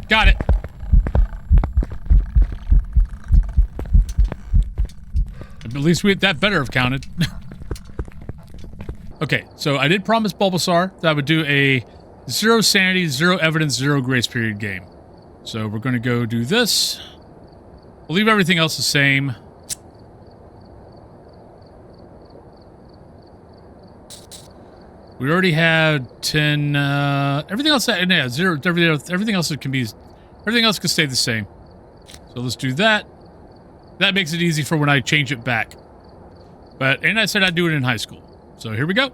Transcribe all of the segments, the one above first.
Got it. At least that better have counted. Okay, so I did promise Bulbasaur that I would do a 0 sanity, 0 evidence, 0 grace period game. So we're going to go do this. We'll leave everything else the same. We already had 10, everything else, yeah, 0, everything else can stay the same. So let's do that. That makes it easy for when I change it back. And I said I'd do it in high school. So here we go.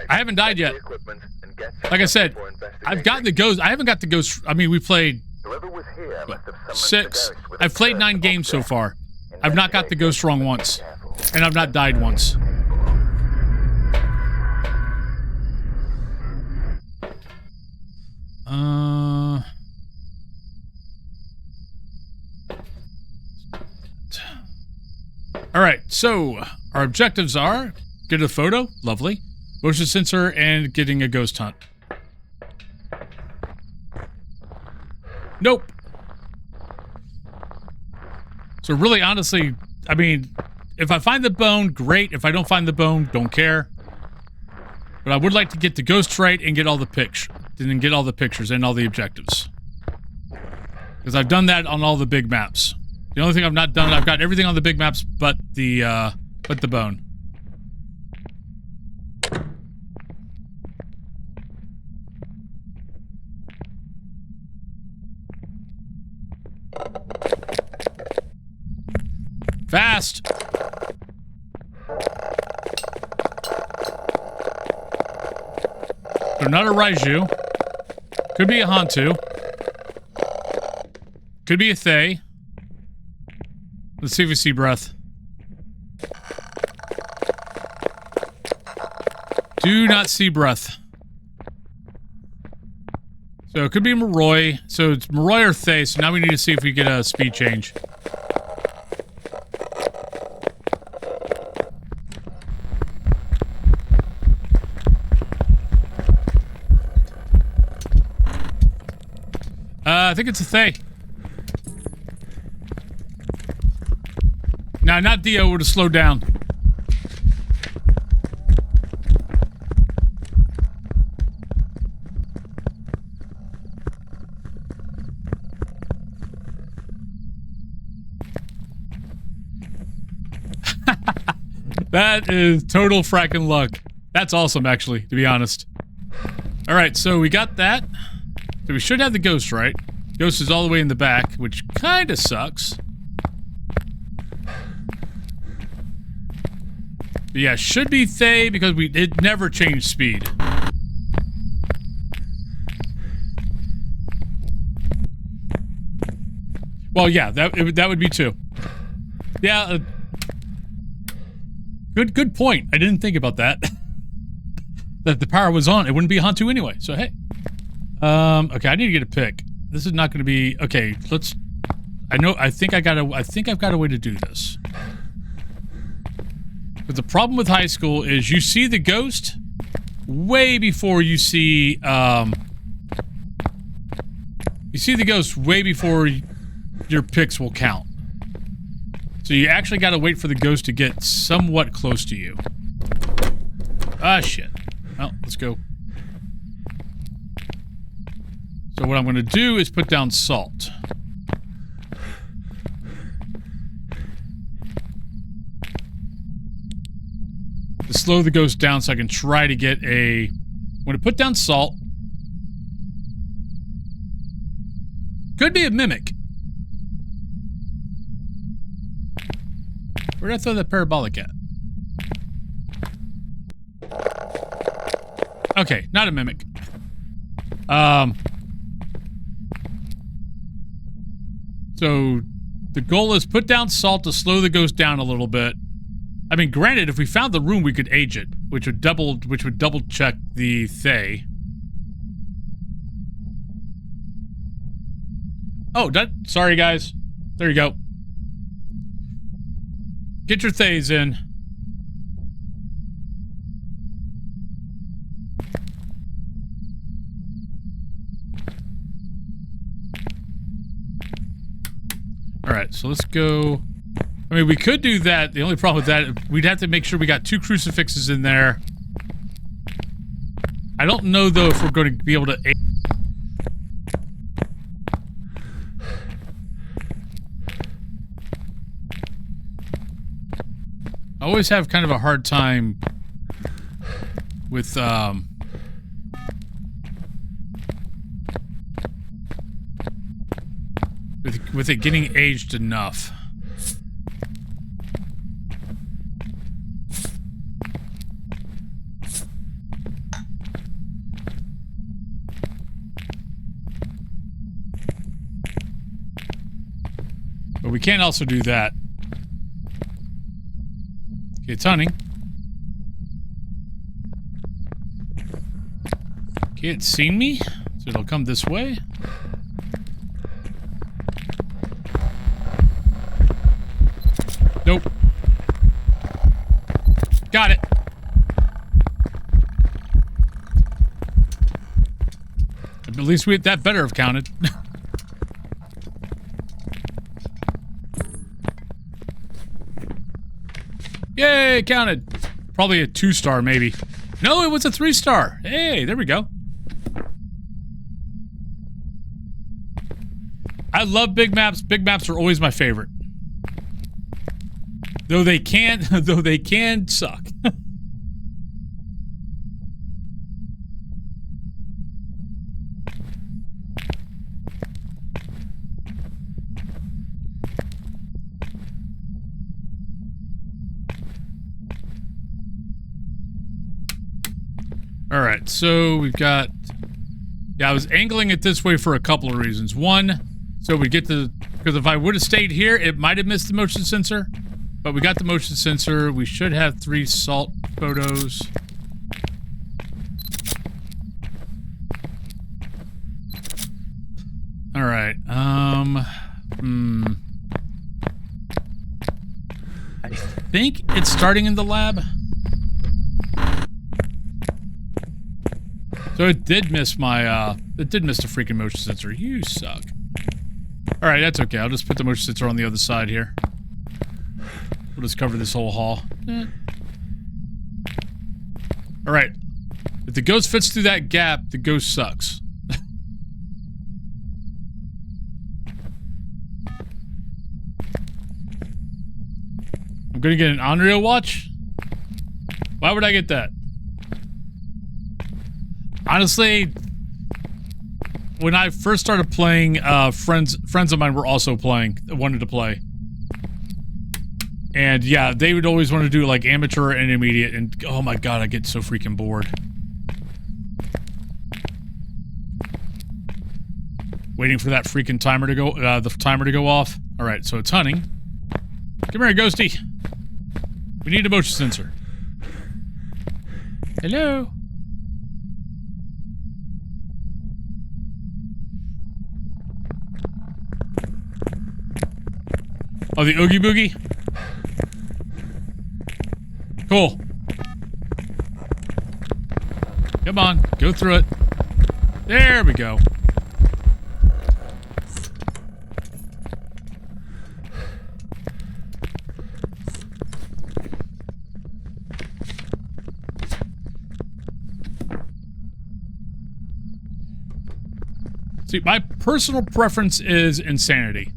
I haven't died yet. Like I said, I've got the ghost. I haven't got the ghost. I mean, we played what, 6. I've played 9 games so far. I've not got the ghost wrong once. And I've not died once. Alright, so our objectives are get a photo, lovely, motion sensor, and getting a ghost hunt. Nope. So really, honestly, I mean, if I find the bone, great. If I don't find the bone, don't care. But I would like to get the ghost right and get all the pictures and all the objectives. Because I've done that on all the big maps. The only thing I've not done, I've got everything on the big maps but the bone. Fast! So not a Raiju. Could be a Hantu. Could be a Thay. Let's see if we see breath. Do not see breath. So it could be Moroi. So it's Moroi or Thay. So now we need to see if we get a speed change. I think it's a Thay. No, not Dio. Would have slowed down. That is total fracking luck. That's awesome, actually, to be honest. Alright, so we got that. So we should have the ghost right. Ghost is all the way in the back, which kind of sucks. But yeah, should be Thay because it never changed speed. Well, yeah, that would be 2. Yeah, good point. I didn't think about that. That the power was on, it wouldn't be a Hantu anyway. So hey, okay, I need to get a pick. This is not going to be okay. Let's. I think I've got a way to do this. But the problem with high school is you see the ghost way before you see the ghost way before your picks will count. So you actually got to wait for the ghost to get somewhat close to you. Ah, shit. Well, let's go. So what I'm going to do is put down salt. To slow the ghost down so I can try to get a... I'm going to put down salt. Could be a mimic. Where did I throw that parabolic at? Okay, not a mimic. So the goal is put down salt to slow the ghost down a little bit. I mean, granted, if we found the room, we could age it, which would double check the Thay. Oh, sorry guys. There you go. Get your Thays in. So let's go. I mean, we could do that. The only problem with that, we'd have to make sure we got 2 crucifixes in there. I don't know, though, if we're going to be able to... I always have kind of a hard time with, with it getting aged enough. But we can also do that. Okay, it's hunting. Okay, it's seen me, so it'll come this way. Nope. Got it. At least that better have counted. Yay, counted. Probably a 2-star, maybe. No, it was a 3-star. Hey, there we go. I love big maps. Big maps are always my favorite. Though they can suck. Alright, so we've got... Yeah, I was angling it this way for a couple of reasons. One, so we get the... Because if I would have stayed here, it might have missed the motion sensor. But we got the motion sensor. We should have 3 salt photos. Alright, I think it's starting in the lab. So it did miss my, it did miss the freaking motion sensor. You suck. Alright, that's okay. I'll just put the motion sensor on the other side here. We'll just cover this whole hall. Alright. If the ghost fits through that gap, the ghost sucks. I'm gonna get an Unreal watch? Why would I get that? Honestly, when I first started playing, friends of mine were also playing, wanted to play. And yeah, they would always want to do like amateur and intermediate, and oh my god, I get so freaking bored. Waiting for that freaking timer to go, the timer to go off. Alright, so it's hunting. Come here, Ghosty. We need a motion sensor. Hello? Oh, the Oogie Boogie? Cool. Come on, go through it. There we go. See, my personal preference is Insanity.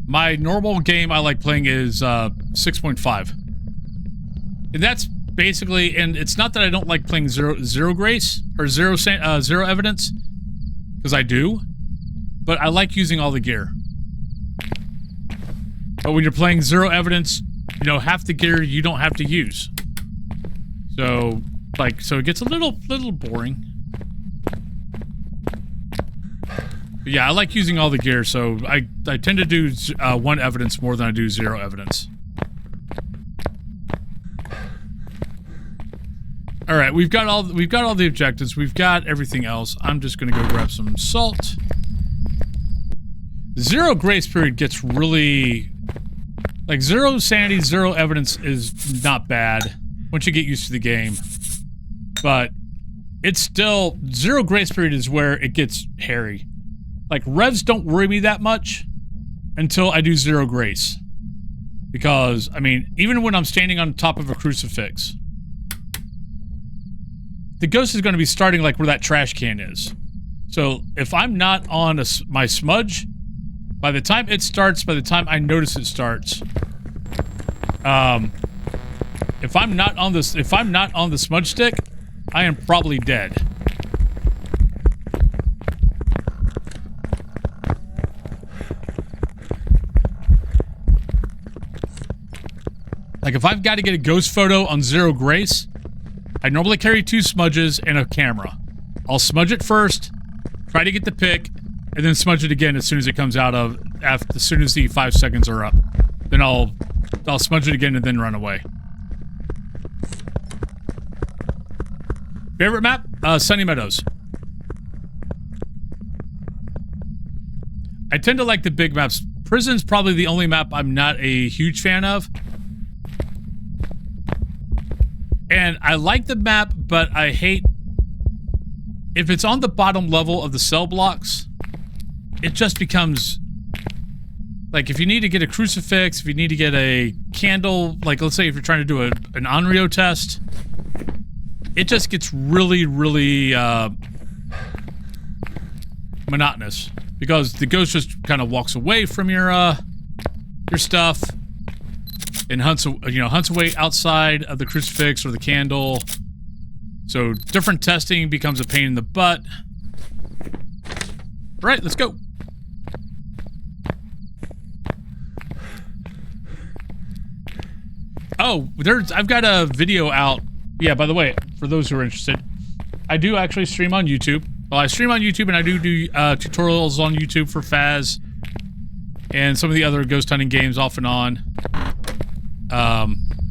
My normal game I like playing is 6.5. And that's basically, and it's not that I don't like playing zero grace or zero evidence, because I do, but I like using all the gear. But when you're playing zero evidence, you know, half the gear you don't have to use. So, like, so it gets a little boring. But yeah, I like using all the gear, so I tend to do 1 evidence more than I do 0 evidence. All right, we've got all the objectives. We've got everything else. I'm just gonna go grab some salt. 0 grace period gets really, like 0 sanity, 0 evidence is not bad once you get used to the game, but it's still 0 grace period is where it gets hairy. Like revs don't worry me that much, until I do zero grace. Because, I mean, even when I'm standing on top of a crucifix, the ghost is going to be starting like where that trash can is. So if I'm not on my smudge, by the time it starts, by the time I notice it starts, if I'm not on the smudge stick, I am probably dead. Like if I've got to get a ghost photo on zero grace, I normally carry 2 smudges and a camera. I'll smudge it first, try to get the pic, and then smudge it again as soon as it comes out of, as soon as the 5 seconds are up. Then I'll smudge it again and then run away. Favorite map? Sunny Meadows. I tend to like the big maps. Prison's probably the only map I'm not a huge fan of. And I like the map, but I hate... If it's on the bottom level of the cell blocks, it just becomes... Like, if you need to get a crucifix, if you need to get a candle, like, let's say if you're trying to do an Onryo test, it just gets really, really, monotonous. Because the ghost just kind of walks away from your stuff and hunts away outside of the crucifix or the candle. So different testing becomes a pain in the butt. All right, let's go. Oh, I've got a video out. Yeah, by the way, for those who are interested, I do actually stream on YouTube. Well, I stream on YouTube and I do tutorials on YouTube for Faz and some of the other ghost hunting games off and on. I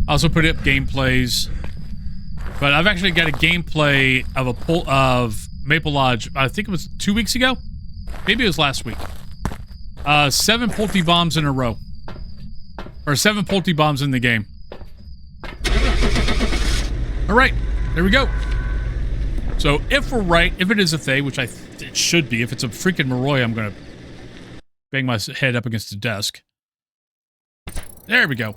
also put up gameplays, but I've actually got a gameplay of Maple Lodge. I think it was 2 weeks ago, maybe it was last week. 7 Pulte bombs in a row, or 7 Pulte bombs in the game. All right, there we go. So if we're right, if it is a Thay, which it should be, if it's a freaking Moroi, I'm gonna bang my head up against the desk. There we go.